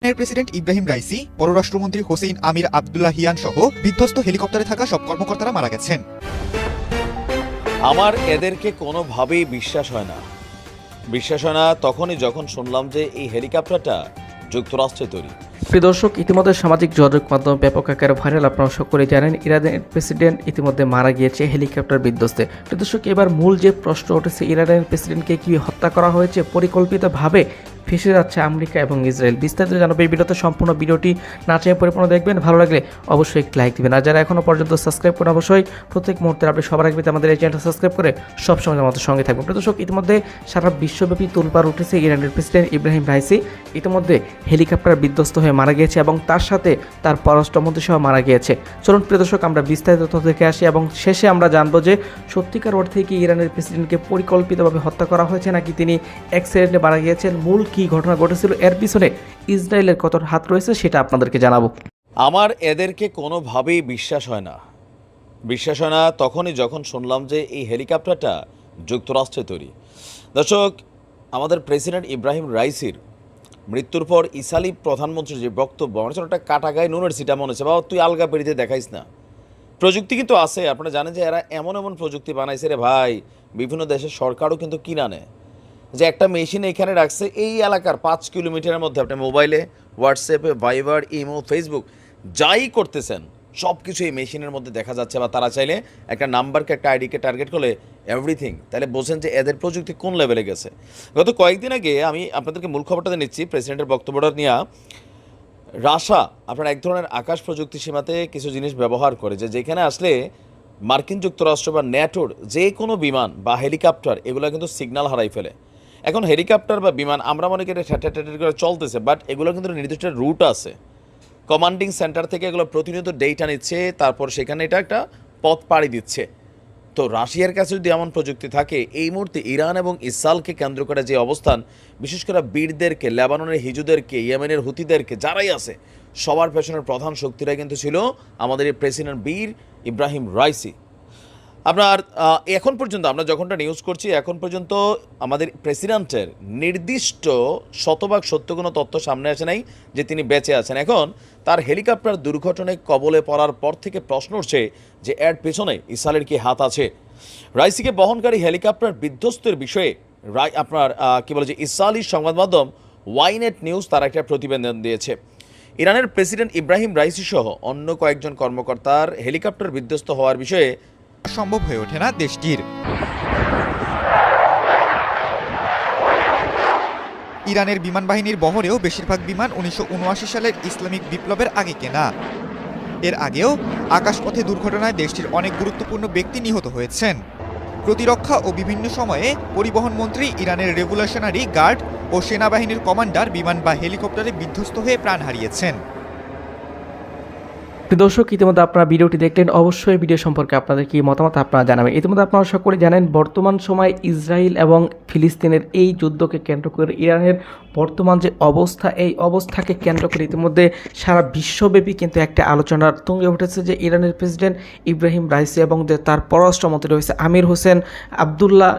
President Ebrahim Raisi, পররাষ্ট্রমন্ত্রী Hussein আমির Abdollahian সহ বিধ্বস্ত হেলিকপ্টারে থাকা সব কর্মকর্তারা মারা গেছেন। আমার এদেরকে কোনোভাবেই বিশ্বাস হয় না তখনই যখন শুনলাম যে এই হেলিকপ্টারটা যুক্তরাষ্ট্রে তৈরি। প্রিয় দর্শক, ইতিমধ্যে সামাজিক যোগাযোগ মাধ্যম ব্যাপক আকারে ভাইরাল। আপনারা সকলেই জানেন ইরানের প্রেসিডেন্ট ইতিমধ্যে মারা গিয়েছে হেলিকপ্টার বিধ্বস্তে। প্রিয় দর্শক, এবার মূল যে প্রশ্ন উঠেছে, ইরানের প্রেসিডেন্টকে কি হত্যা করা হয়েছে পরিকল্পিতভাবে? ফেসে যাচ্ছে আমেরিকা এবং ইসরায়েল। বিস্তারিত জানাবো এই ভিডিওতে। সম্পূর্ণ ভিডিওটি না চেয়ে পরিপূর্ণ দেখবেন। ভালো লাগলে অবশ্যই একটি লাইক দিবেন। আর যারা এখনও পর্যন্ত সাবস্ক্রাইব করেন, অবশ্যই প্রত্যেক মুহূর্তে আপনি সবার আগে আমাদের এই চ্যানেলটা সাবস্ক্রাইব করে সবসময় আমাদের সঙ্গে থাকবেন। প্রিয় দর্শক, ইতিমধ্যে সারা বিশ্বব্যাপী তোলপাড় উঠেছে ইরানের প্রেসিডেন্ট ইব্রাহিম রাইসি ইতিমধ্যে হেলিকপ্টার বিধ্বস্ত হয়ে মারা গিয়েছে এবং তার সাথে তার পররাষ্ট্রমন্ত্রী সহ মারা গিয়েছে। চলুন প্রিয় দর্শক, আমরা বিস্তারিত তথ্য দেখে আসি এবং শেষে আমরা জানবো যে সত্যিকার অর্থে কি ইরানের প্রেসিডেন্টকে পরিকল্পিতভাবে হত্যা করা হয়েছে নাকি তিনি অ্যাক্সিডেন্টে মারা গিয়েছেন। মূল কি ঘটনা ঘটেছিল, এর পিছনে ইসরায়েলের কত হাত রয়েছে সেটা আপনাদেরকে জানাবো। আমার এদেরকে কোনোভাবেই বিশ্বাস হয় না তখনই যখন শুনলাম যে এই হেলিকপ্টারটা যুক্তরাষ্ট্রে তৈরি। দর্শক, আমাদের প্রেসিডেন্ট ইব্রাহিম রাইসির মৃত্যুর পর ইসালি প্রধানমন্ত্রীর যে বক্তব্য, আমার একটা কাটা গায়ে নুনের সিটা মনে হচ্ছে, বাবা তুই আলগা পেরিতে দেখাইস না। প্রযুক্তি কিন্তু আছে, আপনারা জানেন যে এরা এমন প্রযুক্তি বানাইছে রে ভাই, বিভিন্ন দেশের সরকারও কিন্তু কিনা নেয় যে একটা মেশিন এখানে রাখছে, এই এলাকার 5 কিলোমিটারের মধ্যে আপনি মোবাইলে, হোয়াটসঅ্যাপে, ভাইবার, ইমো, ফেসবুক যাই করতেছেন সব কিছু এই মেশিনের মধ্যে দেখা যাচ্ছে। বা তারা চাইলে একটা নাম্বারকে, একটা আইডিকে টার্গেট করলে এভরিথিং। তাহলে বোঝেন যে এদের প্রযুক্তি কোন লেভেলে গেছে। গত কয়েকদিন আগে আমি আপনাদেরকে মূল খবরটা নিচ্ছি, প্রেসিডেন্টের বক্তব্যটা নিয়ে। রাশা আপনার এক ধরনের আকাশ প্রযুক্তি সীমাতে কিছু জিনিস ব্যবহার করে, যে যেখানে আসলে মার্কিন যুক্তরাষ্ট্র বা ন্যাটোর যে কোনো বিমান বা হেলিকপ্টার এগুলো কিন্তু সিগন্যাল হারাই ফেলে। এখন হেলিকপ্টার বা বিমান আমরা মনে করি ঠ্যাটার করে চলতেছে, বাট এগুলো কিন্তু নির্দিষ্ট রুট আছে। কমান্ডিং সেন্টার থেকে এগুলো প্রতিনিয়ত ডেটা নিচ্ছে, তারপর সেখানে এটা একটা পথ পাড়ি দিচ্ছে। তো রাশিয়ার কাছে যদি এমন প্রযুক্তি থাকে, এই মুহূর্তে ইরান এবং ইসরায়েলকে কেন্দ্র করে যে অবস্থান, বিশেষ করে বীরদেরকে, লেবাননের হিজুদেরকে, ইয়েমেনের হুতিদেরকে যারাই আছে, সবার পেছনের প্রধান শক্তিরা কিন্তু ছিল আমাদের এই প্রেসিডেন্ট বীর ইব্রাহিম রাইসি। আপনার এখন পর্যন্ত আমরা যখনটা নিউজ করছি, এখন পর্যন্ত আমাদের প্রেসিডেন্টের নির্দিষ্ট শতভাগ সত্য কোনো তথ্য সামনে আসে নাই যে তিনি বেঁচে আছেন। এখন তার হেলিকপ্টার দুর্ঘটনায় কবলে পড়ার পর থেকে প্রশ্ন উঠছে যে এর পেছনে ইসরায়েলের কি হাত আছে। রাইসিকে বহনকারী হেলিকপ্টার বিধ্বস্তের বিষয়ে আপনার কি বলে যে ইসরায়েলি সংবাদ মাধ্যম ওয়াইনেট নিউজ তার একটা প্রতিবেদন দিয়েছে। ইরানের প্রেসিডেন্ট ইব্রাহিম রাইসি সহ অন্য কয়েকজন কর্মকর্তার হেলিকপ্টার বিধ্বস্ত হওয়ার বিষয়ে সম্ভব হয়ে ওঠে না দেশটির। ইরানের বিমান বাহিনীর বহরেও বেশিরভাগ বিমান 1979 সালের ইসলামিক বিপ্লবের আগে কেনা। এর আগেও আকাশপথে দুর্ঘটনায় দেশটির অনেক গুরুত্বপূর্ণ ব্যক্তি নিহত হয়েছেন। প্রতিরক্ষা ও বিভিন্ন সময়ে পরিবহন মন্ত্রী, ইরানের রেভলিউশনারি গার্ড ও সেনাবাহিনীর কমান্ডার বিমান বা হেলিকপ্টারে বিধ্বস্ত হয়ে প্রাণ হারিয়েছেন। দর্শক, ইতিমধ্যে আপনারা ভিডিওটি দেখলেন, অবশ্যই ভিডিও সম্পর্কে আপনাদের কি মতামত আপনারা জানাবেন। ইতিমধ্যে আপনারা সকলে জানেন বর্তমান সময় ইসরায়েল এবং ফিলিস্তিনের এই যুদ্ধকে কেন্দ্র করে ইরানের বর্তমান যে অবস্থা, এই অবস্থাকে কেন্দ্র করে ইতিমধ্যে সারা বিশ্বব্যাপী কিন্তু একটা আলোচনার তুঙ্গে উঠেছে যে ইরানের প্রেসিডেন্ট ইব্রাহিম রাইসি এবং যে তার পররাষ্ট্রমন্ত্রী রয়েছে আমির হোসেন আবদুল্লাহ,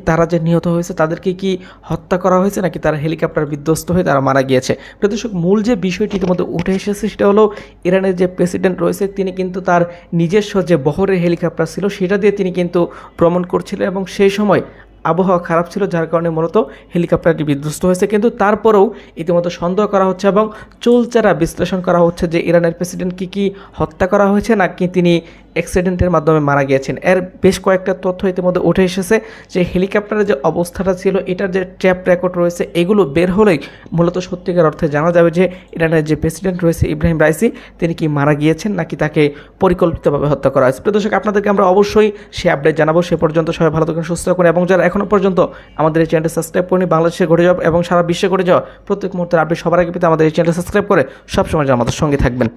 তারা যে নিহত হয়েছে তাদেরকে কি হত্যা করা হয়েছে নাকি তারা হেলিকপ্টার বিধ্বস্ত হয়ে তারা মারা গিয়েছে। দর্শক, মূল যে বিষয়টি ইতিমধ্যে উঠে এসেছে সেটা হলো ইরানের যে প্রেসিডেন্ট রয়েছে তিনি কিন্তু তার নিজস্ব যে বহরের হেলিকপ্টার ছিল সেটা দিয়ে তিনি কিন্তু ভ্রমণ করছিলেন এবং সেই সময় আবহাওয়া খারাপ ছিল, যার কারণে মূলত হেলিকপ্টারটি বিধ্বস্ত হয়েছে। কিন্তু তারপরেও ইতিমধ্যে সন্দেহ করা হচ্ছে এবং চুলচেরা বিশ্লেষণ করা হচ্ছে যে ইরানের প্রেসিডেন্টকে কি হত্যা করা হয়েছে নাকি তিনি অ্যাক্সিডেন্টের মাধ্যমে মারা গিয়েছেন। এর বেশ কয়েকটা তথ্য ইতিমধ্যে উঠে এসেছে যে হেলিকপ্টারের যে অবস্থাটা ছিল, এটার যে ট্র্যাপ রেকর্ড রয়েছে, এগুলো বের হলেই মূলত সত্যিকার অর্থে জানা যাবে যে ইরানের যে প্রেসিডেন্ট রয়েছে ইব্রাহিম রাইসি তিনি কি মারা গিয়েছেন নাকি তাকে পরিকল্পিতভাবে হত্যা করা হয়েছে। প্রিয় দর্শক, আপনাদেরকে আমরা অবশ্যই সে আপডেট জানাবো। সে পর্যন্ত সবাই ভালো থাকুন, সুস্থ থাকুন এবং যারা এখনও পর্যন্ত আমাদের এই চ্যানেলটি সাবস্ক্রাইব করেনি, বাংলাদেশে ঘটে যাওয়া এবং সারা বিশ্বে ঘটে যাওয়া প্রত্যেক মুহূর্তের আপডেট সবার আগে পেতে আমাদের এই চ্যানেলটি সাবস্ক্রাইব করে সবসময় আমাদের সঙ্গে থাকবেন।